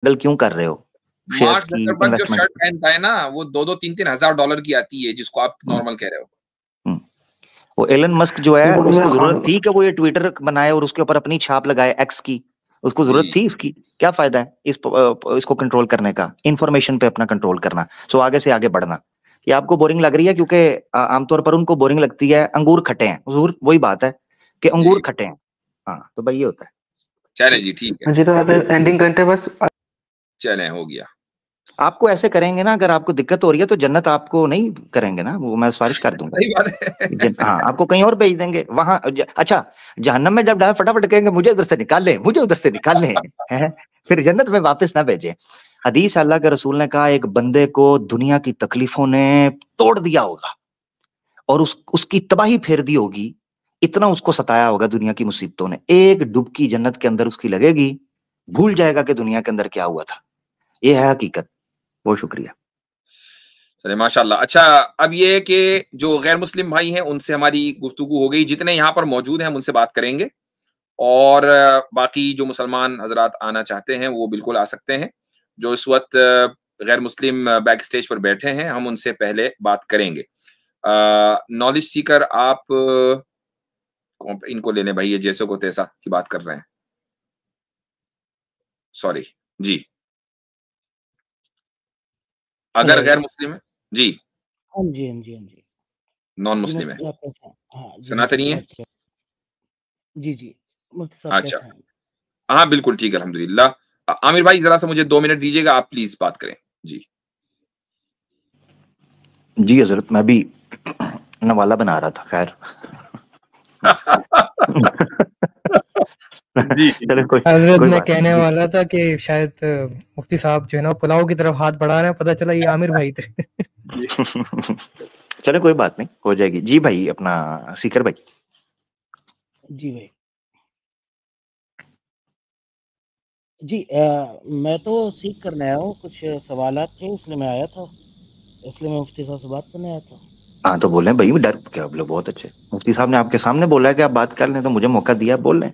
क्यों कर रहे हो? मार्क ज़करबर्ग जो शर्ट पहनता है ना, वो 2-2 3-3 हज़ार डॉलर की आती है, जिसको आप नॉर्मल कह रहे हो। वो एलन मस्क जो है, उसको जरूरत थी कि वो ये ट्विटर बनाए और उसके ऊपर अपनी छाप लगाए, एक्स की? उसको जरूरत थी इसकी? क्या फायदा है इसको कंट्रोल करने का, इंफॉर्मेशन पे अपना कंट्रोल करना, सो आगे से आगे बढ़ना। ये आपको बोरिंग लग रही है क्योंकि आमतौर पर उनको बोरिंग लगती है अंगूर खट्टे हैं, हुजूर वही बात है कि अंगूर खट्टे हैं। हाँ, तो भाई ये होता है। चले जी, ठीक है जी, तो एंडिंग करते बस। चले, हो गया। आपको ऐसे करेंगे ना, अगर आपको दिक्कत हो रही है तो जन्नत आपको नहीं करेंगे ना, वो मैं सिफारिश कर दूंगा। सही बात है। हाँ, आपको कहीं और भेज देंगे वहां। अच्छा, जहन्नम में जब डाल फटाफट कहेंगे मुझे उधर से निकाल ले, मुझे उधर से निकाल ले, फिर जन्नत में वापस ना भेजे। हदीस अल्लाह के रसूल ने कहा, एक बंदे को दुनिया की तकलीफों ने तोड़ दिया होगा और उसकी तबाही फेर दी होगी, इतना उसको सताया होगा दुनिया की मुसीबतों ने, एक डुबकी जन्नत के अंदर उसकी लगेगी, भूल जाएगा कि दुनिया के अंदर क्या हुआ था। ये है हकीकत। बहुत शुक्रिया। चलिए माशाल्लाह। अच्छा, अब ये है कि जो गैर मुस्लिम भाई हैं उनसे हमारी गुफ्तगू हो गई, जितने यहाँ पर मौजूद हैं हम उनसे बात करेंगे, और बाकी जो मुसलमान हजरात आना चाहते हैं वो बिल्कुल आ सकते हैं। जो इस वक्त गैर मुस्लिम बैक स्टेज पर बैठे हैं हम उनसे पहले बात करेंगे। नॉलेज सीकर आप इनको ले लें भाई, ये जैसे को तैसा की बात कर रहे हैं। सॉरी जी, अगर गैर मुस्लिम है जी, हाँ जी, हाँ जी, हाँ जी, नॉन मुस्लिम है, हाँ सनातनी है जी जी, अच्छा, हाँ बिल्कुल ठीक है अल्हम्दुलिल्लाह। आमिर भाई जरा सा मुझे 2 मिनट दीजिएगा, आप प्लीज बात करें जी। जी हजरत, मैं भी नवाला बना रहा था, खैर। जी हजरत, मैं कहने वाला था कि शायद मुफ्ती साहब जो है ना पुलाव की तरफ हाथ बढ़ा रहे हैं, पता चला ये आमिर भाई थे। चलो कोई बात नहीं, हो जाएगी। जी भाई, अपना सीकर भाई। जी भाई जी, मैं तो सीख करने आया हूँ, कुछ सवालात थे इसलिए मैं आया था, इसलिए मैं मुफ्ती साहब से बात करने आया था। हाँ तो बोले भाई, डर क्या, बोले बहुत अच्छे। मुफ्ती साहब ने आपके सामने बोला है कि आप बात कर लें, तो मुझे मौका दिया, बोल लें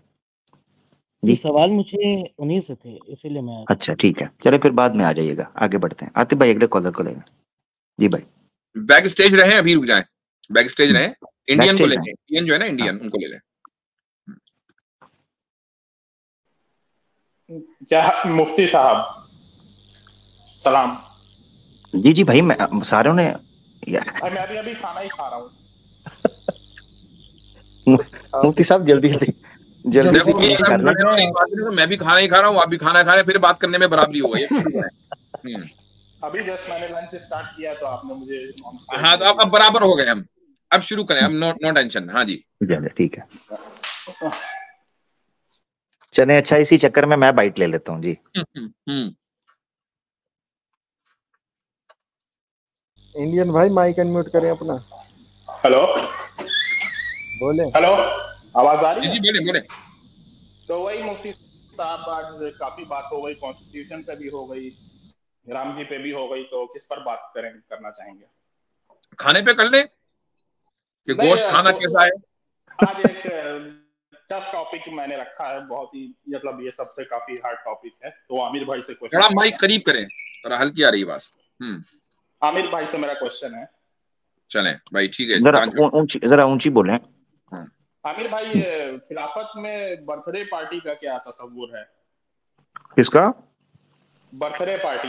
जी। सवाल मुझे उन्हीं से थे, इसीलिए मैं। अच्छा ठीक है, चले फिर बाद में आ जाइएगा, आगे बढ़ते हैं। आतिफ भाई अगले कॉलर को लेंगे। जी भाई, बैक स्टेज रहे, अभी रुक जाएं, बैक स्टेज रहे, इंडियन को ले लें, इंडियन जो है ना, इंडियन उनको ले लें। क्या मुफ्ती साहब सलाम। जी जी भाई, मैं सारों ने यार, मैं अभी खाना ही खा रहा हूँ। मुफ्ती साहब जल्दी जल्दी मैं भी खाना ही खा रहा हूँ, आप भी खाना खा रहे हैं, फिर बात करने में बराबरी हो गई। अभी जस्ट मैंने लंच स्टार्ट किया तो आपने मुझे। हाँ, तो अब बराबर हो गए हम, अब शुरू करें, अब नो टेंशन। हाँ जी ठीक है, चले। अच्छा, इसी चक्कर में मैं बाइट ले लेता हूँ जी। इंडियन भाई माइक अनम्यूट करें अपना। हेलो बोले, हेलो, आवाज आ रही है? जी बोले। तो वही मुफ्ती साहब, आज काफी बात हो गई, कॉन्स्टिट्यूशन पे भी हो गई, राम जी पे भी हो गई, तो किस पर बात करना चाहेंगे? खाने पे कर ले कि गोश्त खाना कैसा है? आज एक टफ टॉपिक मैंने रखा है, बहुत ही, मतलब ये सबसे काफी हार्ड टॉपिक है, तो आमिर भाई से क्वेश्चन। थोड़ा माइक करीब करें, थोड़ा हल्की आ रही है बात। आमिर भाई से मेरा क्वेश्चन है। चलें भाई, ठीक है, जरा ऊंची बोलें। आमिर भाई, खिलाफत में बर्थडे पार्टी का क्या तस्वुर है? किसका बर्थडे पार्टी?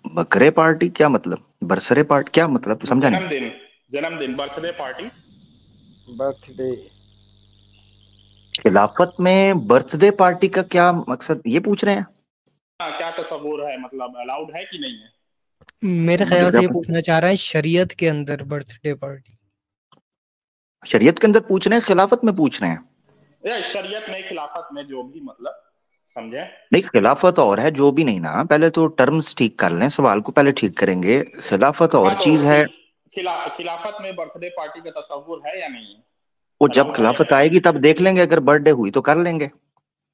बकरे पार्टी क्या मतलब? बरसरे पार्टी क्या मतलब, समझा नहीं। जन्मदिन बर्थडे पार्टी। बर्थडे खिलाफत में बर्थडे पार्टी का क्या मकसद, ये पूछ रहे हैं? क्या तस्वुर है, मतलब अलाउड है कि नहीं है? मेरे ख्याल से ये पूछना चाह रहा है शरीयत के अंदर बर्थडे पार्टी। शरीयत के अंदर पूछ रहे हैं, खिलाफत में पूछ रहे हैं? शरीयत में, खिलाफत में, जो भी, मतलब समझे? नहीं, खिलाफत और है, जो भी नहीं ना, पहले तो टर्म्स ठीक कर लें, सवाल को पहले ठीक करेंगे। खिलाफत और चीज है। खिलाफत में बर्थडे पार्टी का तस्वुर है या नहीं है? वो जब खिलाफत आएगी तब देख लेंगे, अगर बर्थडे हुई तो कर लेंगे,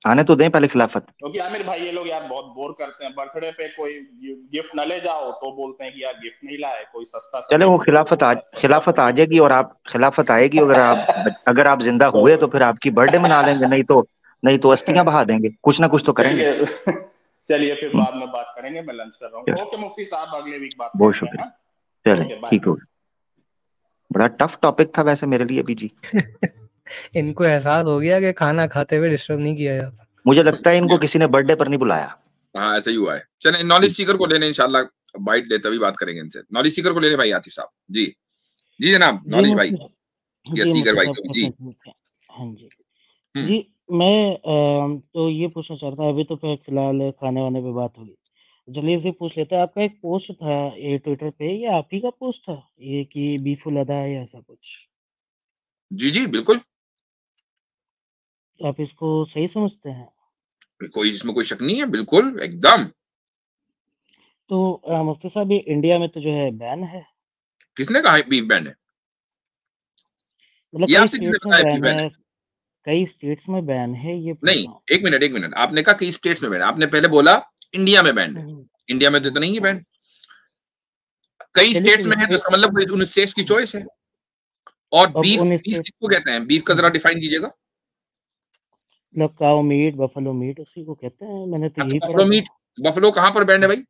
आने तो दें पहले खिलाफत। क्योंकि आमिर भाई, ये लोग यार बहुत बोर करते हैं, बर्थडे पे कोई गिफ्ट न ले जाओ तो बोलते हैं कि यार गिफ्ट नहीं लाए, कोई सस्ता। चले, वो खिलाफत आ जाएगी, और आप खिलाफत आएगी, अगर आप जिंदा हुए तो फिर आपकी बर्थडे मना लेंगे, नहीं तो नहीं तो अस्थियां बहा देंगे, कुछ ना कुछ तो करेंगे। चलिए चलिए फिर बाद में बात करेंगे, मैं लंच कर रहा हूँ। ओके मुफ्ती साहब, अगले वीक बात बहुत करेंगे। शुक्रिया। हाँ, चले ओके बाय। ठीक हो। बड़ा टफ टॉपिक था वैसे मेरे लिए भी जी। इनको एहसास हो गया कि खाना खाते हुए डिस्टर्ब नहीं किया जाता। मुझे लगता है इनको किसी ने बर्थडे पर नहीं बुलाया। हाँ ऐसा ही हुआ है। चले नॉलेज सीकर को लेने इंशाल्लाह बाइट ले, तभी बात करेंगे इनसे। नॉलेज सीकर को ले ले भाई आतिफ साहब। जी जी जनाब, जी नॉलेज भाई मुफ्ती या जी सीकर मुफ्ती भाई साहब जो भी। कैसे जी हैं? ठीक है। हाँ जी हम्म जी। मैं तो ये पूछना चाहता हूँ, अभी तो फिलहाल खाने वाने पे बात होगी, चलिए इसे पूछ लेते हैं। आपका एक पोस्ट था ये ट्विटर पे, ये आप ही का पोस्ट था ये कि बीफुल अदा है या ऐसा कुछ? जी जी बिल्कुल, आप इसको सही समझते हैं? कोई इसमें कोई शक नहीं है, बिल्कुल एकदम। तो मुफ्ती साहब ये इंडिया में तो जो है बैन है, किसने कहा बीफ बैंड है? मतलब ये कई आपसे किसने स्टेट्स में बताया बीफ बैन बैंड है, है? कई स्टेट्स में बैन है, ये पूछ नहीं, रहा हूँ। एक मिनट आपने कहा कई स्टेट्स में बैंड, आपने पहले बोला इंडिया में बैंड है। हम्म, इंडिया में तो नहीं है बैंड, कई चलिए स्टेट्स फिर में है, तो इसका स्टेट्स, मतलब कोई उन स्टेट्स की चॉइस है। और अब बीफ उन बीफ स्टेट्स, किसको कहते हैं? बीफ का जरा डिफाइन कीजिएगा। मतलब काऊ मीट, बफलो मीट उसी को कहते हैं, मैंने तो हाँ, तो यही पढ़ा बफलो था। मीट, बफलो कहाँ पर बैंड है भाई?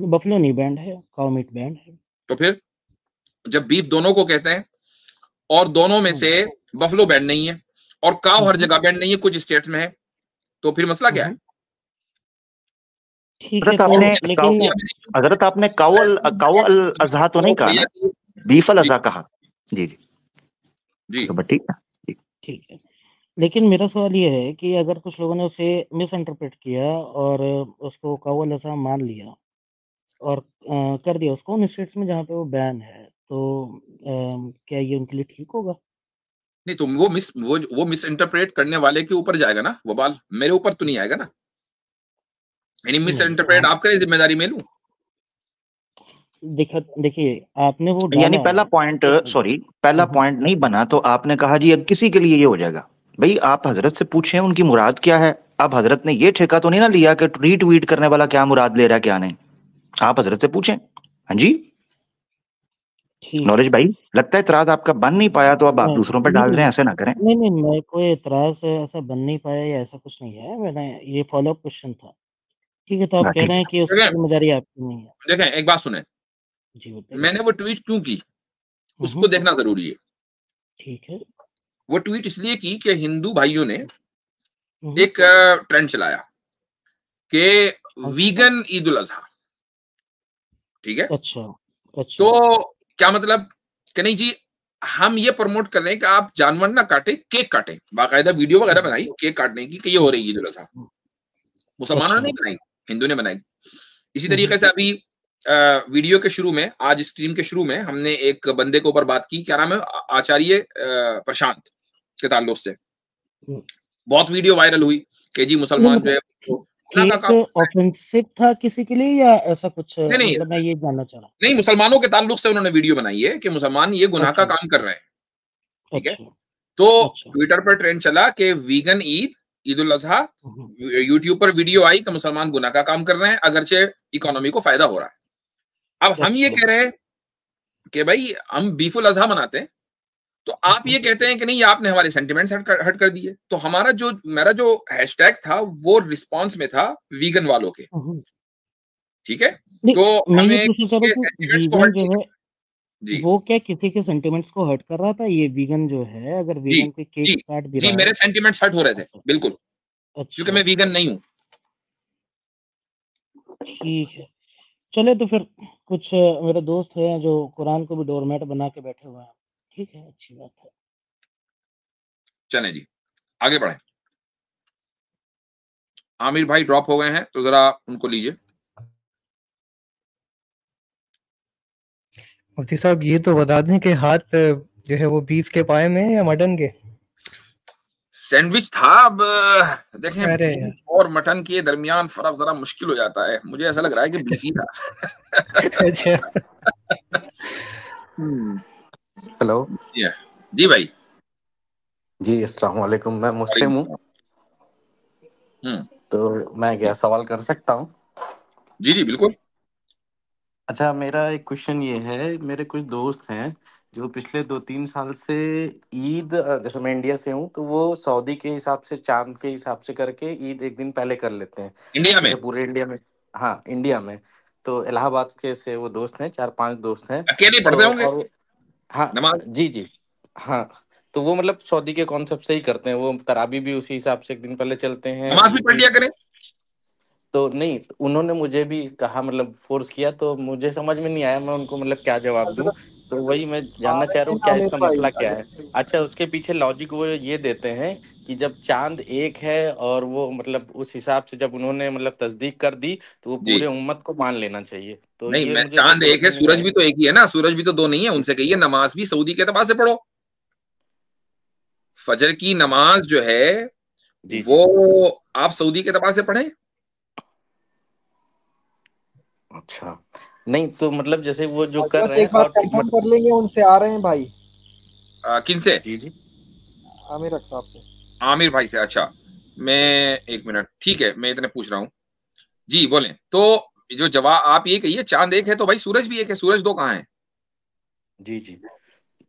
बफलो नहीं बैंड है, काऊ मीट बैंड है। तो फिर जब बीफ दोनों को कहते हैं और दोनों में से हम्म, बफलो बैंड नहीं है और काव हर हम्म, जगह बैंड नहीं है, कुछ स्टेट्स में है, तो फिर मसला क्या है? ठीक है हजरत तो, आपने लेकिन हजरत आपने कावल अजहा तो नहीं कहा ना, बीफल अजहा कहा। जी जी जी तो ठीक है। ठीक। ठीक है, लेकिन मेरा सवाल ये है कि अगर कुछ लोगों ने उसे मिस इंटरप्रेट किया और उसको कावल ऐसा मान लिया और कर दिया उसको उन स्टेट्स में जहाँ पे वो बैन है, तो क्या ये उनके लिए ठीक होगा? नहीं, तो वो मिस इंटरप्रेट करने वाले के ऊपर जाएगा ना वो बाल, मेरे ऊपर तो नहीं आएगा ना। यानी मिस नहीं इंटरप्रेट आप करें, जिम्मेदारी मैं लूं? देखिए आपने वो यानी डाला पहला है पॉइंट, एक मिनट। सॉरी पहला पॉइंट नहीं बना तो आपने कहा जी अब किसी के लिए ये हो जाएगा। भाई आप हजरत से पूछें उनकी मुराद क्या है। अब हजरत ने ये ठेका तो नहीं ना लिया कि रीट्वीट करने वाला क्या मुराद ले रहा है क्या नहीं। आप हजरत से पूछें। हाँ जी ठीक नॉलेज है। भाई, लगता है इतराज आपका बन नहीं पाया तो अब आप मैं दूसरों पर डाल नहीं रहे हैं, ऐसे ना करें। नहीं नहीं मैं कोई एतराज ऐसा बन नहीं पाया या ऐसा कुछ नहीं है, मैंने ये फॉलो अप क्वेश्चन था। ठीक है, तो आप हाँ कह ठीक रहे है। हैं कि उसकी देखें जिम्मेदारी आपकी नहीं है। देखें, एक बात सुने, जी बताइए। मैंने वो ट्वीट क्यों की हम्म, उसको देखना जरूरी है। ठीक है। वो ट्वीट इसलिए की कि हिंदू भाइयों ने हम्म, एक ट्रेंड चलाया कि अच्छा वीगन ईद उल अजहा, ठीक है? अच्छा अच्छा। तो क्या मतलब कि नहीं जी, हम ये प्रमोट कर रहे हैं कि आप जानवर ना काटे, केक काटे, बाकायदा वीडियो वगैरह हम्म, बनाई केक काटने की कि ये हो रही है ईद उल अजहा। हम्म, मुसलमानों ने अच्छा। नहीं बनाई, हिंदू ने बनाई। इसी हम्म, तरीके से अभी वीडियो के शुरू में, आज स्ट्रीम के शुरू में हमने एक बंदे के ऊपर बात की, क्या नाम है, आचार्य प्रशांत के ताल्लुक से हम्म, बहुत वीडियो वायरल हुई कि जी नहीं मुसलमान जो है मतलब वो गुनाह का केक काम, ऑफेंसिव था किसी के लिए या ऐसा कुछ, नहीं नहीं मतलब मैं ये जानना चाह रहा नहीं, मुसलमानों के ताल्लुक से उन्होंने वीडियो बनाई है कि मुसलमान ये हूँ। गुनाह का अच्छा काम कर रहे हैं, ठीक है? अच्छा तो अच्छा। ट्विटर पर ट्रेंड चला कि वीगन ईद, ईद उल अजहा, हम्म, यूट्यूब पर वीडियो आई कि मुसलमान गुनाह का काम कर रहे हैं अगरचे इकोनॉमी को फायदा हो रहा है। अब हम ये अच्छा कह रहे हैं कि भाई हम बीफ उल अजहा मनाते हैं, तो आप ये कहते हैं कि नहीं आपने हमारे सेंटिमेंट्स हट कर दिए। तो मेरा जो हैशटैग था वो रिस्पांस में था वीगन वालों के, हम्म, ठीक है? नहीं तो मैं ये हमें पूछना चाह रहा के हूँ कि सेंटिमेंट्स को वीगन हट जो नहीं है करना। जी वो क्या किसी के सेंटिमेंट्स को हर्ट कर रहा था? ये वीगन जो है अगर जी वीगन कोई केक जी काट भी जी, रहा है। मेरे सेंटिमेंट्स हर्ट हो रहे थे अच्छा बिल्कुल, क्योंकि अच्छा मैं वीगन नहीं हूँ। ठीक है। चले तो फिर कुछ मेरे दोस्त हैं जो कुरान को भी डोरमेट बना के बैठे हुए हैं। ठीक है, अच्छी बात है। चलें जी, आगे बढ़े। आमिर भाई ड्रॉप हो गए हैं, तो जरा उनको लीजिए। मुफ्ती साहब ये तो बता दें कि हाथ जो है वो बीफ के पाए में है या मटन के? सैंडविच था। अब देखें, अरे बीफ और मटन के दरमियान फर्क जरा मुश्किल हो जाता है, मुझे ऐसा लग रहा है कि बीफ ही था। अच्छा हम्म, हेलो जी जी भाई। जी, अस्सलाम वालेकुम। मैं मुस्लिम हूँ, हम्म, तो मैं क्या सवाल कर सकता हूँ? जी जी बिल्कुल। अच्छा, मेरा एक क्वेश्चन ये है, मेरे कुछ दोस्त हैं जो पिछले 2-3 साल से ईद, जैसे मैं इंडिया से हूँ, तो वो सऊदी के हिसाब से, चांद के हिसाब से करके ईद एक दिन पहले कर लेते हैं। इंडिया में जैसे पूरे इंडिया में। हाँ, इंडिया में। तो इलाहाबाद के से वो दोस्त हैं, 4-5 दोस्त हैं। अकेले ही पढ़ते तो होंगे और हाँ, नमाज? जी जी, हाँ। तो वो मतलब सऊदी के कॉन्सेप्ट से ही करते हैं। वो तराबी भी उसी हिसाब से एक दिन पहले चलते हैं, नमाज भी ईद पढ़ भी। लिया करें। तो नहीं, तो उन्होंने मुझे भी कहा, मतलब फोर्स किया, तो मुझे समझ में नहीं आया मैं उनको मतलब क्या जवाब दूं। तो वही मैं जानना चाह रहा हूँ, क्या आमिर इसका भाई, मसला क्या है। अच्छा, उसके पीछे लॉजिक वो ये देते हैं कि जब चांद एक है, और वो मतलब उस हिसाब से जब उन्होंने मतलब तस्दीक कर दी, तो वो जी पूरे उम्मत को मान लेना चाहिए। तो नहीं, ये मैं मुझे तो चांद समझ एक है, में नहीं सूरज आया। भी तो एक ही है ना, सूरज भी तो दो नहीं है। उनसे कहिए नमाज भी सऊदी के एतबार से पढ़ो। फजर की नमाज जो है जी जी। वो आप सऊदी के एतबार से पढ़ें। अच्छा, नहीं तो मतलब जैसे वो जो कर बस रहे हैं एक बार और कंफर्म कर लेंगे, उनसे आ रहे हैं भाई, किन से? जी जी। आमिर साहब से। आमिर भाई से। अच्छा, मैं एक मिनट, ठीक है, मैं इतने पूछ रहा हूँ। जी बोलें। तो जो जवाब आप ये कहिए, चांद एक है तो भाई सूरज भी एक है, सूरज दो कहाँ है? जी जी।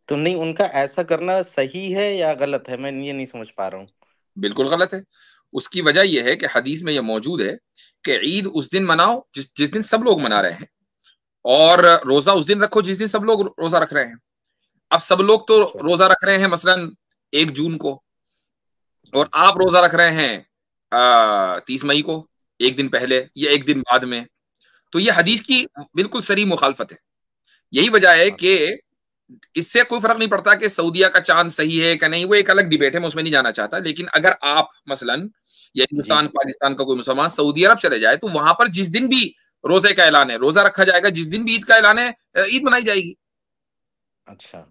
तो नहीं, उनका ऐसा करना सही है या गलत है, मैं ये नहीं समझ पा रहा हूँ। बिल्कुल गलत है। उसकी वजह यह है कि हदीस में यह मौजूद है कि ईद उस दिन मनाओ जिस जिस दिन सब लोग मना रहे हैं, और रोजा उस दिन रखो जिस दिन सब लोग रोजा रख रहे हैं। अब सब लोग तो अच्छा। रोजा रख रहे हैं मसलन 1 जून को, और जी आप रोजा रख रहे हैं 30 मई को, एक दिन पहले या एक दिन बाद में। तो ये जी। हदीस की बिल्कुल सरी मुखालफत है। यही वजह है कि अच्छा। इससे कोई फर्क नहीं पड़ता कि सऊदीया का चांद सही है कि नहीं, वो एक अलग डिबेट है, मैं उसमें नहीं जाना चाहता। लेकिन अगर आप मसलन या जी हिंदुस्तान पाकिस्तान का कोई मुसलमान सऊदी अरब चले जाए, तो वहां पर जिस दिन भी रोजे का ऐलान है रोजा रखा जाएगा, जिस दिन भी ईद का ऐलान है ईद मनाई जाएगी। अच्छा,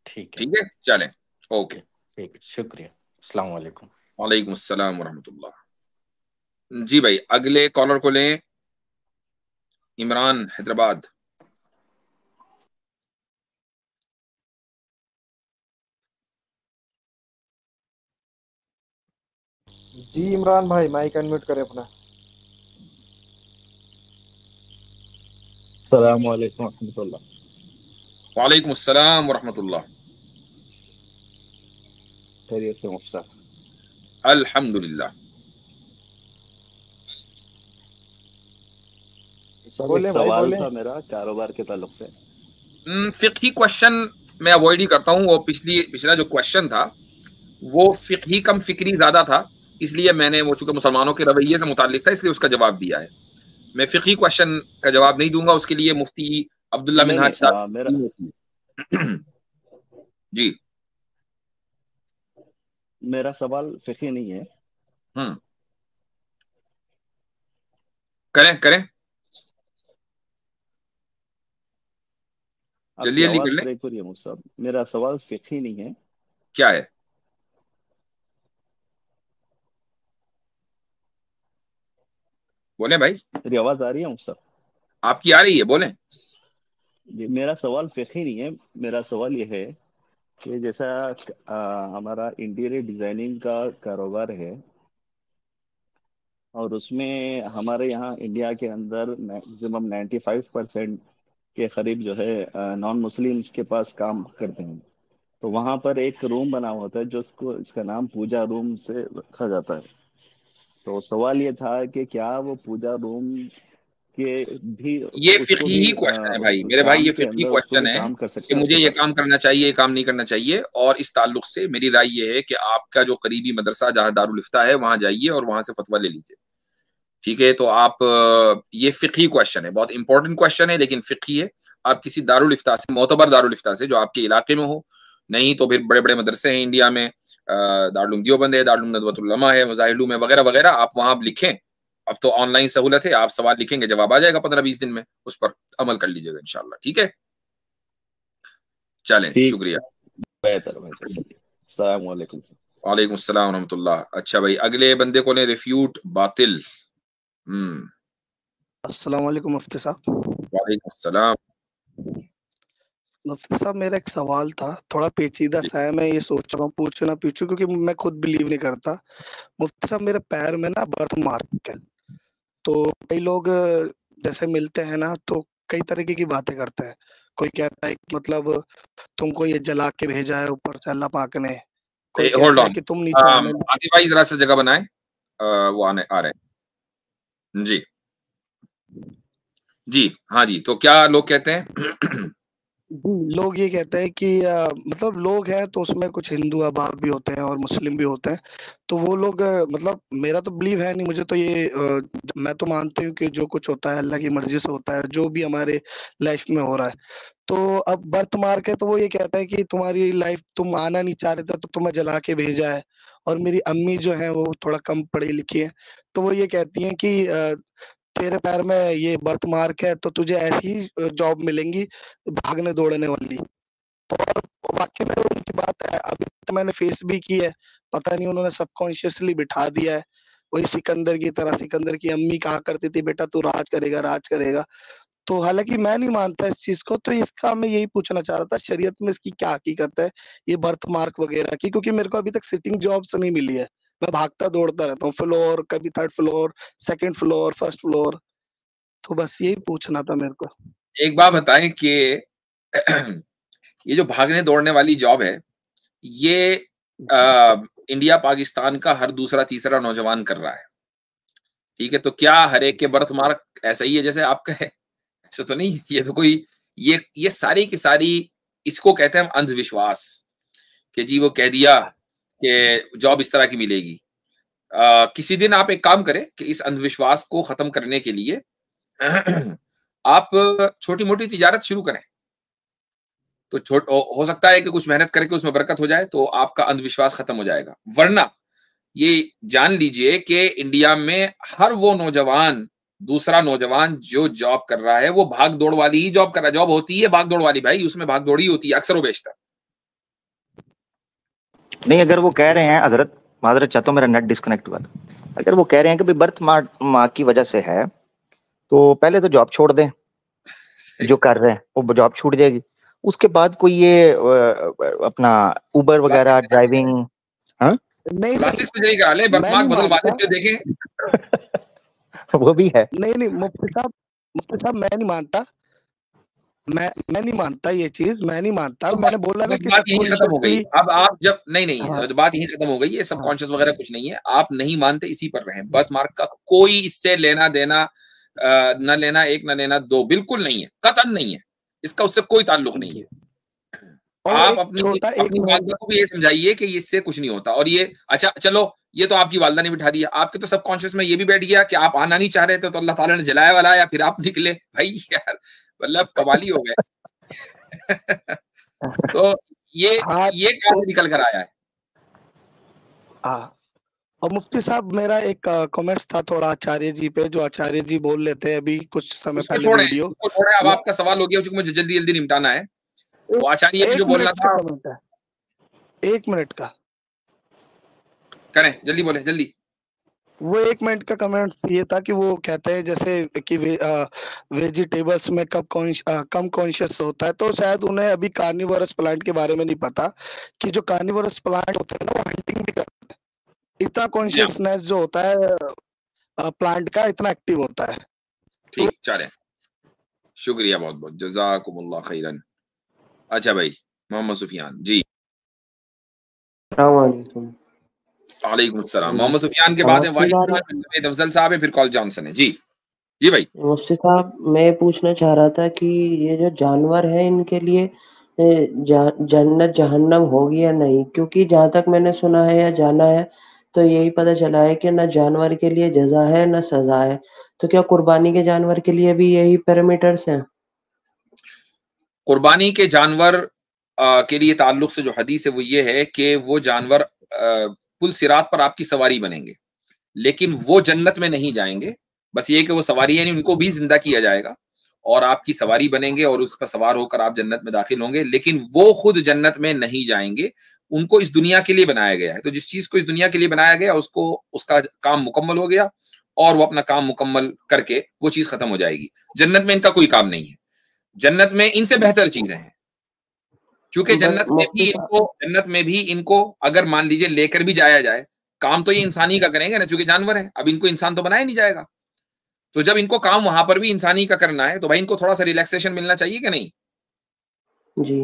ठीक है। ठीक है, चलें, ओके। ठीक है, शुक्रिया। अस्सलाम वालेकुम। वालेकुम अस्सलाम वरहमतुल्लाह। जी भाई, अगले कॉलर को लें, इमरान हैदराबाद। जी इमरान भाई, माइक अनम्यूट करें अपना। अस्सलाम वालेकुम रहमतुल्लाह। वालेकुम अस्सलाम वरहमतुल्लाह। खैरियत से मुफ्ता। अल्हम्दुलिल्लाह। सब एक बोले भाई, सवाल बोले। था मेरा कारोबार के ताल्लुक से। फिक्ही क्वेश्चन मैं अवॉइड ही करता हूँ। वो पिछला जो क्वेश्चन था वो फिक्ही कम फिक्री ज्यादा था, इसलिए मैंने वो चूंकि मुसलमानों के रवैये से मुताल्लिक था इसलिए उसका जवाब दिया है। मैं फिक्ही क्वेश्चन का जवाब नहीं दूंगा, उसके लिए मुफ्ती अब्दुल्ला नहीं मिनहाज नहीं, मेरा साहब। जी मेरा सवाल फिक्ही नहीं है। हम्म, करें करें, आपकी जल्दी जल्दी कर आवाज लें। ब्रेक हो रही है मुफ्ता। मेरा सवाल फिक्ही नहीं है। क्या है? बोलें भाई, मेरी आवाज आ रही है मुफ्ता? आपकी आ रही है, बोलें। जी, मेरा सवाल फिक्ही नहीं है। मेरा सवाल ये है कि जैसा हमारा इंटीरियर डिजाइनिंग का कारोबार है, और उसमें हमारे यहाँ इंडिया के अंदर मैक्सिमम 95% के करीब जो है नॉन मुस्लिम्स के पास काम करते हैं। तो वहां पर एक रूम बना होता है जो इसका नाम पूजा रूम से रखा जाता है। तो सवाल ये था कि क्या वो पूजा रूम के भी ये उसको फिक्ही भी ही क्वेश्चन है उस भाई मेरे भाई, काम ये के फिक्ही अंदर उसको क्वेश्चन भी है काम कर कि सकते हैं मुझे उसके ये पास? काम करना चाहिए, ये काम नहीं करना चाहिए। और इस ताल्लुक से मेरी राय ये है कि आपका जो करीबी मदरसा जहाँ दारुल इफ्ता है वहां जाइए और वहां से फतवा ले लीजिए। ठीक है, तो आप ये फिक्ही क्वेश्चन है, बहुत इंपॉर्टेंट क्वेश्चन है लेकिन फिक्ही है। आप किसी दारुल इफ्ता से, मोतबर दारुल इफ्ता से जो आपके इलाके में हो, नहीं तो फिर बड़े बड़े मदरसे हैं इंडिया में, दारुल उलूम देवबंद है, दारुल उलूम नदवतुल उलमा है, मज़ाहिर उलूम है, वगैरह वगैरह, आप वहां लिखें। अब तो ऑनलाइन सहूलत है, आप सवाल लिखेंगे जवाब आ जाएगा 15-20 दिन में, उस पर अमल कर लीजिएगा इंशाल्लाह। ठीक है, चलें, ठीक, शुक्रिया। बेहतर बेहतर, चलिए। अस्सलाम वालेकुम। वालेकुम अस्सलाम रहमतुल्लाह। अच्छा भाई, अगले बंदे को ने रिफ्यूट बातिल। अस्सलाम वालेकुम मुफ्ती साहब। वालेकुम अस्सलाम। मुफ्ती साहब, मेरा एक सवाल था, थोड़ा पेचीदा सा है, मैं ये सोच रहा हूँ पूछूं ना पूछूं, क्योंकि मैं खुद बिलीव नहीं करता। मुफ्ती साहब, मेरे पैर में ना बर्थ मार्क है, तो कई लोग जैसे मिलते हैं ना तो कई तरीके की बातें करते हैं। कोई कहता है कि मतलब तुमको ये जला के भेजा है ऊपर से अल्लाह पाक ने, कोई होल्ड कहता है ऑन, कि तुम नीचे आने आतिफ भाई जरा सा जगह बनाए, वो आने आ रहे हैं जी। जी हाँ जी, तो क्या लोग कहते हैं? जी, लोग ये कहते हैं कि मतलब लोग हैं तो उसमें कुछ हिंदू अहबाब भी होते हैं और मुस्लिम भी होते हैं। तो वो लोग मतलब मेरा तो बिलीव है नहीं, मुझे तो ये मैं तो मानती हूँ कि जो कुछ होता है अल्लाह की मर्जी से होता है, जो भी हमारे लाइफ में हो रहा है। तो अब बर्थ मार्क है तो वो ये कहता है कि तुम्हारी लाइफ तुम आना नहीं चाह रहे थे तो तुम्हें जला के भेजा है। और मेरी अम्मी जो है वो थोड़ा कम पढ़ी लिखी है, तो वो ये कहती हैं कि तेरे पैर में ये बर्थ मार्क है तो तुझे ऐसी ही जॉब मिलेंगी भागने दौड़ने वाली। तो और वाकई में उनकी बात है, अभी तो मैंने फेस भी की है, पता नहीं उन्होंने सबकॉन्शियसली बिठा दिया है वही सिकंदर की तरह। सिकंदर की अम्मी कहा करती थी बेटा तू राज करेगा राज करेगा। तो हालांकि मैं नहीं मानता इस चीज को, तो इसका मैं यही पूछना चाह रहा था शरीयत में इसकी क्या हकीकत है ये बर्थ मार्क वगैरह की, क्योंकि मेरे को अभी तक सिटिंग जॉब्स नहीं मिली है। मैं भागता दौड़ता रहता हूँ फ्लोर, कभी 3rd floor, 2nd floor, 1st floor. तो बस यही पूछना था मेरे को। एक बात बताएं कि ये जो भागने दौड़ने वाली जॉब है ये इंडिया पाकिस्तान का हर दूसरा तीसरा नौजवान कर रहा है, ठीक है? तो क्या हर एक के बर्थ मार्क ऐसा ही है जैसे आपका है? ऐसा तो नहीं। ये तो कोई ये सारी की सारी इसको कहते हैं अंधविश्वास कि जी वो कह दिया कि जॉब इस तरह की मिलेगी। किसी दिन आप एक काम करें कि इस अंधविश्वास को खत्म करने के लिए आप छोटी मोटी तिजारत शुरू करें, तो हो सकता है कि कुछ मेहनत करके उसमें बरकत हो जाए तो आपका अंधविश्वास खत्म हो जाएगा। वरना ये जान लीजिए कि इंडिया में हर वो नौजवान, दूसरा नौजवान जो जॉब कर रहा है वो भाग दौड़ वाली ही जॉब कर रहा है। जॉब होती है भाग दौड़ वाली भाई, उसमें भाग दौड़ ही होती है अक्सर व बेशतर। नहीं, अगर वो कह रहे हैं हजरत, माजरत चाहता हूँ मेरा नेट डिस्कनेक्ट हुआ था, अगर वो कह रहे हैं कि बर्थ मार्क की वजह से है तो पहले तो जॉब छोड़ दें, जो कर रहे हैं वो जॉब छूट जाएगी। उसके बाद कोई ये अपना उबर वगैरह ड्राइविंग, हाँ नहीं प्लास्टिक सर्जरी करा ले, बर्थ मार्क बदल बाद में देखें। वो भी है। नहीं मुफ्ती साहब मैं नहीं मानता, मैं नहीं मानता ये चीज, मैं नहीं मानता। तो मैंने बोला ना कि बात यही खत्म हो गई। अब आप जब नहीं हाँ। तो बात यही खत्म हो गई। ये सबकॉन्शियस वगैरह कुछ नहीं है, आप नहीं मानते इसी पर रहें। बर्थ मार्क का कोई इससे लेना देना न लेना एक न लेना दो बिल्कुल नहीं है, कतई नहीं है, इसका उससे कोई ताल्लुक नहीं है। आप अपनी वालदा को भी ये समझाइए कि इससे कुछ नहीं होता। और ये अच्छा चलो, ये तो आपकी वालदा ने बिठा दिया, आपके तो सबकॉन्शियस में ये भी बैठ गया कि आप आना नहीं चाह रहे थे तो अल्लाह ताला ने जलाया वाला या फिर आप निकले। भाई यार मतलब कमाली हो गए। तो ये काम निकल कर आया है। हाँ, और मुफ्ती साहब मेरा एक कमेंट्स था थोड़ा आचार्य जी पे, जो आचार्य जी बोल लेते हैं अभी कुछ समय पहले वीडियो। अब आपका सवाल हो गया क्योंकि मुझे जल्दी जल्दी निपटाना है। वो आचार्य जो बोलना था 1 मिनट का करें, जल्दी बोले जल्दी। वो 1 मिनट का कमेंट्स ये था कि वो कहते हैं जैसे कि वेजिटेबल्स में कम कॉन्शियस होता है, तो शायद उन्हें अभी कार्निवोरस प्लांट के बारे में नहीं पता कि जो कार्निवोरस प्लांट होते हैं ना वो हंटिंग भी करते हैं। इतना कॉन्शियसनेस जो होता है प्लांट का इतना एक्टिव होता है। ठीक चले, शुक्रिया बहुत बहुत, जज़ाकुमुल्लाह खैरन। अच्छा भाई मोहम्मद सुफियान जी। वालेकुम अस्सलाम। मोहम्मद सुफियान के बाद वाहिद अफजल साहब है, फिर कॉल जॉनसन है। जी जी भाई। मुफ्ती साहब मैं पूछना चाह रहा था कि ये जो जानवर है इनके लिए जन्नत जहन्नम होगी या नहीं, क्योंकि जहाँ तक मैंने सुना है या जाना है तो यही पता चला है कि न जानवर के लिए जजा है न सजा है। तो क्या कुर्बानी के जानवर के लिए भी यही पैरामीटर्स हैं? कुर्बानी के जानवर के लिए ताल्लुक से जो हदीस है वो ये है कि वो जानवर पुल सिरात पर आपकी सवारी बनेंगे, लेकिन वो जन्नत में नहीं जाएंगे। बस ये कि वो सवारी यानी उनको भी जिंदा किया जाएगा और आपकी सवारी बनेंगे और उस पर सवार होकर आप जन्नत में दाखिल होंगे, लेकिन वो खुद जन्नत में नहीं जाएंगे। उनको इस दुनिया के लिए बनाया गया है, तो जिस चीज को इस दुनिया के लिए बनाया गया उसको उसका काम मुकम्मल हो गया और वो अपना काम मुकम्मल करके वो चीज खत्म हो जाएगी। जन्नत में इनका कोई काम नहीं है, जन्नत में इनसे बेहतर चीजें हैं। क्योंकि जन्नत में भी इनको अगर मान लीजिए लेकर भी जाया जाए, काम तो ये इंसानी का करेंगे ना, चूंकि जानवर है, अब इनको इंसान तो बनाया नहीं जाएगा। तो जब इनको काम वहां पर भी इंसानी का करना है तो भाई इनको थोड़ा सा रिलैक्सेशन मिलना चाहिए कि नहीं? जी।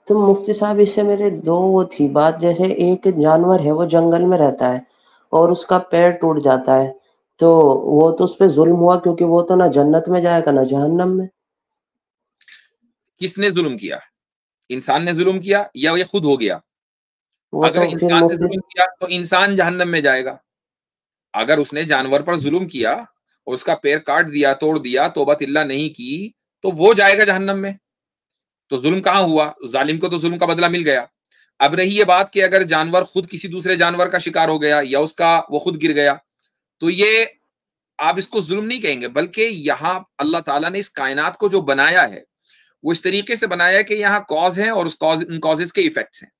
तो मुफ्ती साहब इससे मेरे 2 वो थी बात, जैसे एक जानवर है वो जंगल में रहता है और उसका पैर टूट जाता है, तो वो तो उस पे ज़ुल्म हुआ, क्योंकि वो तो ना जन्नत में जाएगा ना जहन्नम में। किसने जुल्म किया? इंसान ने जुल्म किया या ये खुद हो गया? वो अगर तो फिर इंसान ने मुफ्ती जुल्म किया तो इंसान जहन्नम में जाएगा। अगर उसने जानवर पर जुल्म किया, उसका पैर काट दिया, तोड़ दिया, तौबा तिल्ला नहीं की, तो वो जाएगा जहन्नम में। तो जुल्म कहाँ हुआ? जालिम को तो जुल्म का बदला मिल गया। अब रही ये बात कि अगर जानवर खुद किसी दूसरे जानवर का शिकार हो गया या उसका वो खुद गिर गया, तो ये आप इसको जुल्म नहीं कहेंगे, बल्कि यहाँ अल्लाह ताला ने इस कायनात को जो बनाया है वो इस तरीके से बनाया है कि यहाँ कॉज है और उस कॉज, उन कॉजेज के इफेक्ट्स हैं।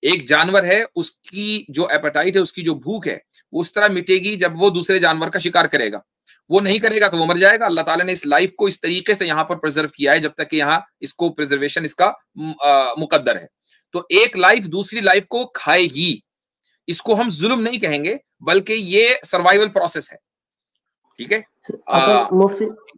एक जानवर है, उसकी जो एपेटाइट है, उसकी जो भूख है, वो उस तरह मिटेगी जब वो दूसरे जानवर का शिकार करेगा। वो नहीं करेगा तो वो मर जाएगा। अल्लाह ताला ने इस लाइफ को इस तरीके से यहाँ पर प्रिजर्व किया है जब तक कि यहाँ इसको प्रिजर्वेशन इसका मुकद्दर है। तो एक लाइफ दूसरी लाइफ को खाएगी, इसको हम जुल्म नहीं कहेंगे, बल्कि ये सर्वाइवल प्रोसेस है। ठीक है। अच्छा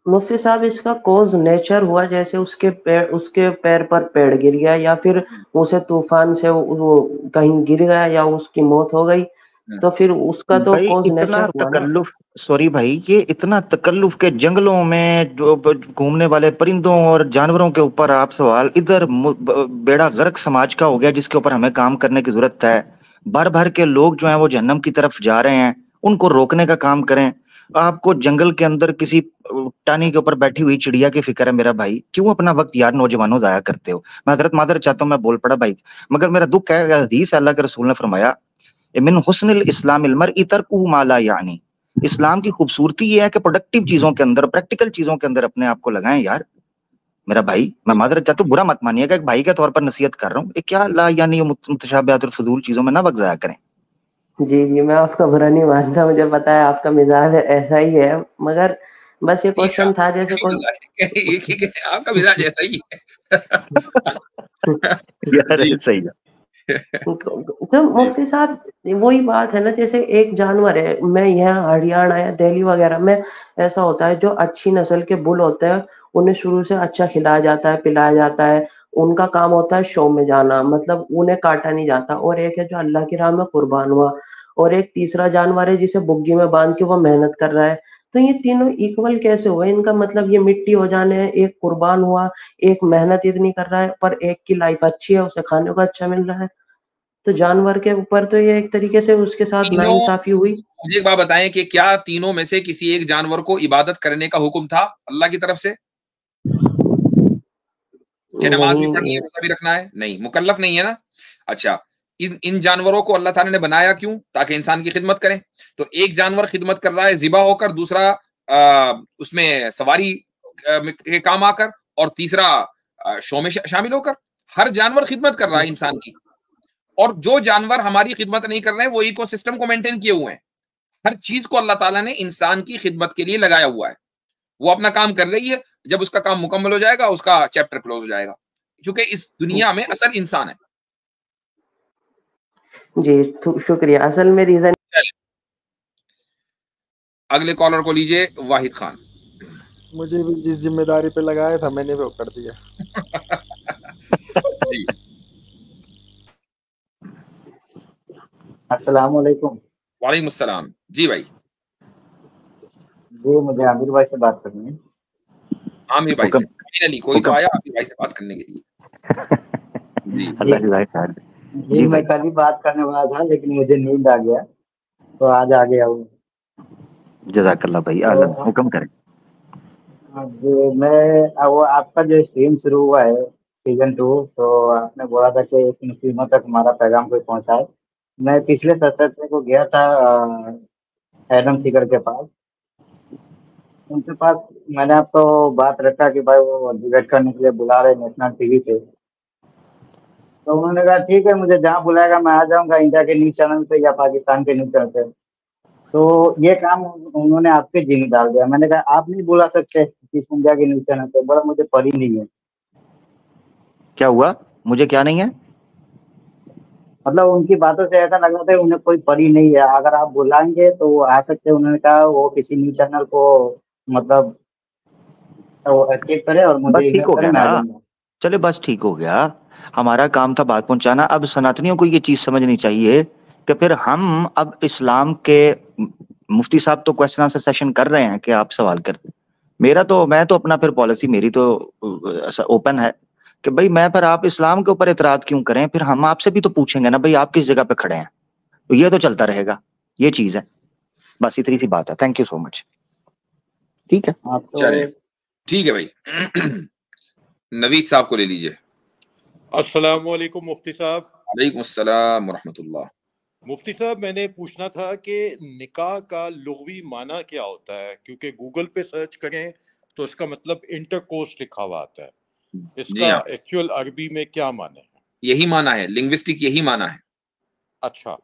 मुफ्ती साहब, इसका कॉज नेचर हुआ, जैसे उसके पैर पर पेड़ गिर गया, या फिर उसे तूफान से वो कहीं गिर गया या उसकी मौत हो गई, तो फिर उसका तो भाई कॉज इतना नेचर हुआ ना। तकल्लुफ, सॉरी भाई, ये इतना तकल्लुफ के जंगलों में जो घूमने वाले परिंदों और जानवरों के ऊपर आप सवाल, इधर बेड़ा गर्क समाज का हो गया जिसके ऊपर हमें काम करने की जरूरत है। भर भर के लोग जो हैं वो जहन्नम की तरफ जा रहे हैं, उनको रोकने का काम करें। आपको जंगल के अंदर किसी टानी के ऊपर बैठी हुई चिड़िया की फिक्र है मेरा भाई? क्यों अपना वक्त यार नौजवानों जाया करते हो? मैं हजरत मादर चाहता हूँ, मैं बोल पड़ा भाई, मगर मेरा दुख है, हदीस अल्लाह के रसूल ने फरमाया, मिन हुस्निल इस्लामिल मरई तरकु मा ला यानी। इस्लाम की खूबसूरती ये है कि प्रोडक्टिव चीजों के अंदर, प्रैक्टिकल चीजों के अंदर अपने आप को लगाएं यार। मेरा भाई, मैं मादरत चाहता हूँ, बुरा मत मानिएगा, एक भाई के तौर पर नसीहत कर रहा हूँ। क्या ला यानी मुतशाबिहात और फजूल चीजों में ना वक्त जाया करें। जी, मैं आपका बुरा नहीं मानता, मुझे पता है आपका मिजाज ऐसा ही है, मगर बस ये क्वेश्चन था जैसे आपका मिजाज ऐसा ही है। यार सही है। तो मुफ्ती साहब वही बात है ना, जैसे एक जानवर है, मैं यहाँ हरियाणा या दिल्ली वगैरह में ऐसा होता है, जो अच्छी नस्ल के बुल होते हैं उन्हें शुरू से अच्छा खिलाया जाता है, पिलाया जाता है, उनका काम होता है शो में जाना, मतलब उन्हें काटा नहीं जाता। और एक है जो अल्लाह की राह में कुर्बान हुआ, और एक तीसरा जानवर है जिसे बुग्गी में बांध के वो मेहनत कर रहा है। तो ये तीनों इक्वल कैसे हुए? इनका मतलब ये मिट्टी हो जाने, एक कुर्बान हुआ, एक मेहनत इतनी कर रहा है, पर एक की लाइफ अच्छी है, उसे खाने को अच्छा मिल रहा है। तो जानवर के ऊपर तो ये एक तरीके से उसके साथ नाइंसाफी हुई। मुझे एक बात बताएं कि क्या तीनों में से किसी एक जानवर को इबादत करने का हुक्म था अल्लाह की तरफ से? कि नमाज भी पढ़नी है, रोजा भी रखना है? नहीं, मुकल्लफ नहीं है ना। अच्छा, इन जानवरों को अल्लाह ताला ने बनाया क्यों? ताकि इंसान की खिदमत करें। तो एक जानवर खिदमत कर रहा है ज़िबा होकर, दूसरा उसमें सवारी के काम आकर, और तीसरा शो में शामिल होकर। हर जानवर खिदमत कर रहा है इंसान की, और जो जानवर हमारी खिदमत नहीं कर रहे हैं वो इकोसिस्टम को मेंटेन किए हुए हैं। हर चीज को अल्लाह ताला ने इंसान की खिदमत के लिए लगाया हुआ है। वो अपना काम कर रही है, जब उसका काम मुकम्मल हो जाएगा उसका चैप्टर क्लोज हो जाएगा, क्योंकि इस दुनिया में असल इंसान है। जी शुक्रिया। असल में रीजन, अगले कॉलर को लीजिए, वाहिद खान। मुझे भी जिस जिम्मेदारी पे लगाया था मैंने वो कर दिया। जी अस्सलाम वालेकुम। वालेकुम अस्सलाम। जी भाई। जी मुझे आमिर भाई से बात करनी है। आमिर भाई से? फाइनली कोई तो आया आमिर भाई से बात करने के लिए। जी जी मैं कल ही बात करने वाला था, लेकिन मुझे नींद आ गया तो आज आ गया हूँ। जज़ाकल्लाह भाई, आलम हुक्म करें। जी मैं वो आपका जो स्ट्रीम शुरू हुआ है सीजन 2, तो आपने बोला था कि इस मुस्लिमों तक हमारा पैगाम कोई पहुंचाए। मैं पिछले सैटरडे को गया था एडम सीकर के पास, उनके पास मैंने आपको बात रखा कि भाई वो डिबेट करने के लिए बुला रहे नेशनल टीवी पे, तो उन्होंने कहा ठीक है, मुझे जहाँ बुलाएगा मैं आ जाऊंगा, इंडिया के न्यूज चैनल पे या पाकिस्तान के न्यूज चैनल पे। तो ये काम उन्होंने आपके जिम्मे डाल दिया। मैंने कहा आप नहीं बुला सकते किस इंडिया के न्यूज चैनल पे? बोला मुझे पड़ी नहीं है। क्या हुआ? मुझे क्या नहीं है? मतलब उनकी बातों से ऐसा लग रहा था उन्हें कोई पड़ी नहीं है, अगर आप बुलाएंगे तो वो आ सकते हैं। उन्होंने कहा वो किसी न्यूज चैनल को मतलब वो चेक करे और मुझे बस ठीक ईमेल हो करे, गया मैं आ ना, जाऊंगा। चले बस ठीक हो गया। हमारा काम था बात पहुंचाना। अब सनातनियों को ये चीज समझनी चाहिए कि फिर हम अब इस्लाम के मुफ्ती साहब तो क्वेश्चन आंसर सेशन कर रहे हैं कि आप सवाल कर, मेरा तो मैं तो अपना फिर पॉलिसी मेरी तो ओपन है कि भाई मैं फिर आप इस्लाम के ऊपर इतराज क्यों करें, फिर हम आपसे भी तो पूछेंगे ना भाई आप किस जगह पे खड़े हैं। तो ये तो चलता रहेगा, ये चीज है, बस इतनी सी बात है। Thank you so much. ठीक है, हाँ तो चले ठीक है भाई। नवीद साहब को ले लीजिए। अस्सलाम वालेकुम मुफ्ती साहब। वालेकुम अस्सलाम व रहमतुल्लाह। मुफ्ती साहब, मैंने पूछना था कि निकाह का लुग़वी माना क्या होता है, क्योंकि गूगल पे सर्च करें तो इसका मतलब इंटरकोर्स लिखा हुआ आता है। जी इसका हाँ, एक्चुअल अरबी में क्या माना है? यही माना है, लिंग्विस्टिक यही माना है। अच्छा,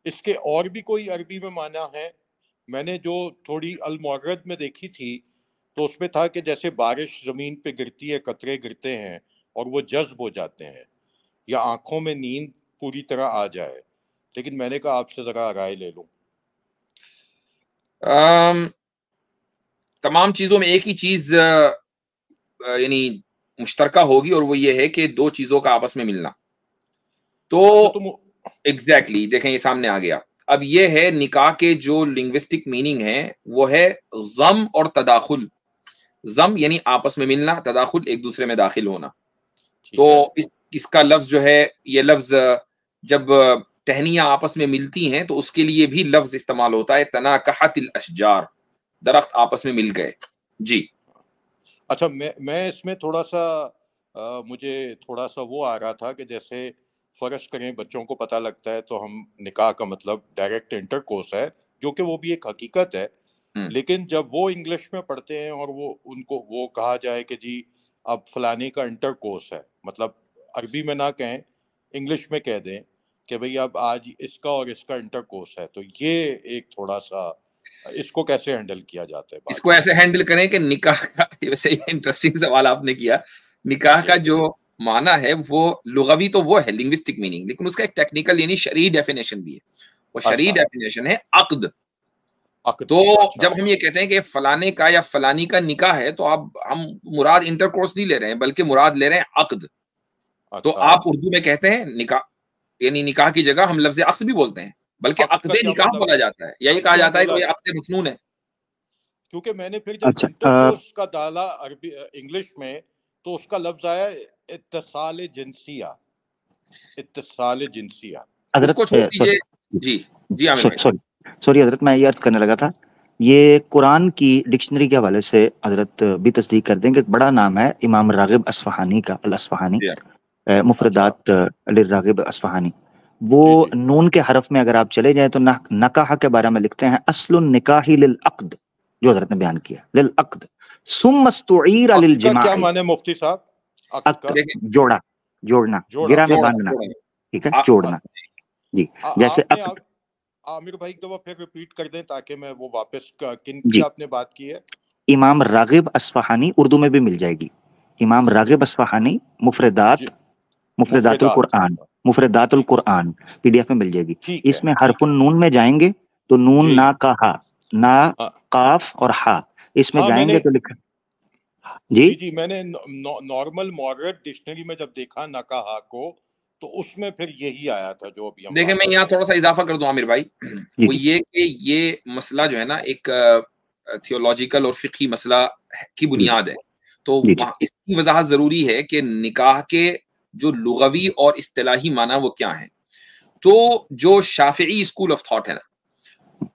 इसके और भी कोई अरबी में माना है? मैंने जो थोड़ी अल-मुअर्रद में देखी थी तो उसमें था कि जैसे बारिश जमीन पे गिरती है, कतरे गिरते हैं और वो जज्ब हो जाते हैं, या आंखों में नींद पूरी तरह आ जाए। लेकिन मैंने कहा आपसे जरा राय ले लूं। तमाम चीजों में एक ही चीज यानी मुश्तरका होगी, और वो ये है कि दो चीजों का आपस में मिलना। तो एग्जैक्टली देखें, ये सामने आ गया। अब ये है निकाह के जो लिंग्विस्टिक मीनिंग है वो है ज़म और तदाखुल। ज़म यानी आपस में मिलना, तदाखुल एक दूसरे में दाखिल होना। तो इसका लफ्ज जो है, ये लफ्ज जब टहनियां आपस में मिलती हैं तो उसके लिए भी लफ्ज इस्तेमाल होता है, तनाकहतिल अशजार, दरख्त आपस में मिल गए। जी अच्छा, मैं इसमें थोड़ा सा मुझे थोड़ा सा वो आ रहा था कि जैसे फर्ज करें बच्चों को पता लगता है तो हम निकाह का मतलब डायरेक्ट इंटरकोर्स है, जो कि वो भी एक हकीकत है। लेकिन जब वो इंग्लिश में पढ़ते हैं और वो उनको वो कहा जाए कि जी अब फलाने का इंटरकोर्स है, मतलब अरबी में ना कहें, इंग्लिश में कह दें कि भाई अब आज इसका और इसका इंटरकोर्स है, तो ये एक थोड़ा सा इसको कैसे हैंडल किया जाता है? इसको ऐसे हैंडल करें कि निकाह का, वैसे इंटरेस्टिंग सवाल आपने किया। निकाह का जो माना है वो लुगवी तो वो है लिंग्विस्टिक मीनिंग, लेकिन उसका एक टेक्निकल यानी शरई डेफिनेशन भी है। वो शरई डेफिनेशन है अक्द। तो जब हम ये कहते हैं कि फलाने का या फलानी का निकाह है, तो आप हम मुराद इंटरकोर्स नहीं ले रहे हैं, बल्कि मुराद ले रहे हैं अक्द। तो आप उर्दू में कहते हैं निकाह, यानी निकाह की जगह हम लफ्ज अक्द भी बोलते हैं, बल्कि अक्दे निकाह बोला जाता है, या ये कहा जाता है कि अक्दे मसनून है। क्योंकि मैंने फिर जब इंटरकोर्स का डाला अरबी इंग्लिश में तो उसका लफ्ज आया इत्तिसाल जिनसिया। इत्तिसाल जिनसिया उसको छोड़ दीजिए। जी जी आमिर भाई। सॉरी हजरत, मैं ये अर्ज करने लगा था, ये कुरान की डिक्शनरी के हवाले से हजरत भी तस्दीक कर देंगे। बड़ा नाम है इमाम रागिब अस्फहानी का, अल अस्फहानी, मुफरदात अल रागिब अस्फहानी। वो नून के हरफ में अगर आप चले जाए तो नकाह के बारे में लिखते हैं, अस्लुन निकाही लिल अक्द, जो हजरत ने बयान किया, लिल अक्द सुम्मा इस्तुईरा लिल जिमा। क्या माने मुफ्ती साहब? जोड़ा, जोड़ना, गिरा में बांधना, ठीक है, जोड़ना। जी जैसे आमिर भाई तो फिर रिपीट कर दें ताकि मैं वो वापस किन की आपने बात की है? इमाम रागिब अस्फहानी, उर्दू में भी मिल जाएगी, इमाम रागिब अस्फहानी, मुफरदातुल कुरान, मुफरदातुल कुरान पीडीएफ में मिल जाएगी। इसमें हरफुन नून में जाएंगे तो नून ना का हा, ना काफ और हा, इसमें जाएंगे तो लिखा जी मैंने नॉर्मल मॉडरेट डिक्शनरी में जब देखा नकाहा को तो उसमें फिर यही आया था जो अभी हम देखिए, मैं यहाँ थोड़ा सा इजाफा कर दूं आमिर भाई। वो ये कि ये मसला जो है ना एक थियोलॉजिकल और फिक़ही मसला की बुनियाद है, तो वहाँ इसकी वजाहत जरूरी है कि निकाह के जो लुगवी और इस्तिलाही माना वो क्या है। तो जो शाफिई स्कूल ऑफ थॉट है ना,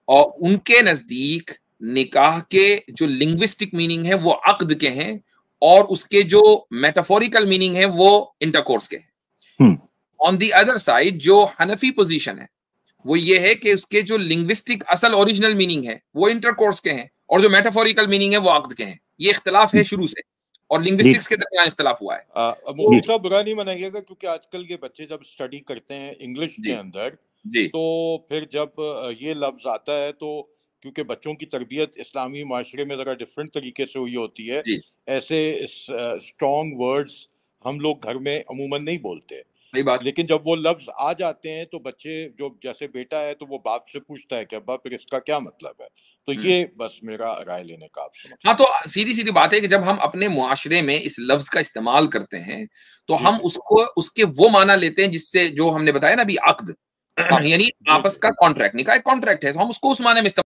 और उनके नजदीक निकाह के जो लिंग्विस्टिक मीनिंग है वो अक्द के हैं, और उसके जो मेटाफोरिकल मीनिंग है वो इंटरकोर्स के हैं। ऑन दी अदर साइड जो हनफी पोजीशन है वो ये है कि उसके जो लिंग्विस्टिक असल ओरिजिनल मीनिंग है वो इंटरकोर्स के हैं, और जो मेटाफोरिकल मीनिंग है वो अक्द के हैं। ये इख्तिलाफ है शुरू से, और लिंग्विस्टिक्स के दरमियान इख्तिलाफ हुआ है। मुफ्ती साहब बुरा नहीं मनाइएगा, क्योंकि आजकल के बच्चे जब स्टडी करते हैं इंग्लिश के अंदर तो फिर जब ये लफ्ज आता है तो क्योंकि बच्चों की तरबियत इस्लामी माशरे में ज़रा डिफरेंट तरीके से हुई होती है, ऐसे स्ट्रॉन्ग वर्ड्स हम लोग घर में अमूमन नहीं बोलते। सही बात। लेकिन जब वो लफ्ज आ जाते हैं तो बच्चे, जो जैसे बेटा है तो वो बाप से पूछता है कि अब्बा फिर इसका क्या मतलब है। तो ये बस मेरा राय लेने का आपसे हाँ, तो सीधी सीधी बात है कि जब हम अपने मुआशरे में इस लफ्ज का इस्तेमाल करते हैं तो हम उसको उसके वो माना लेते हैं जिससे, जो हमने बताया ना अभी, अक्द यानी आपस का कॉन्ट्रैक्ट, निकाह कॉन्ट्रैक्ट है, तो हम उसको उस माने में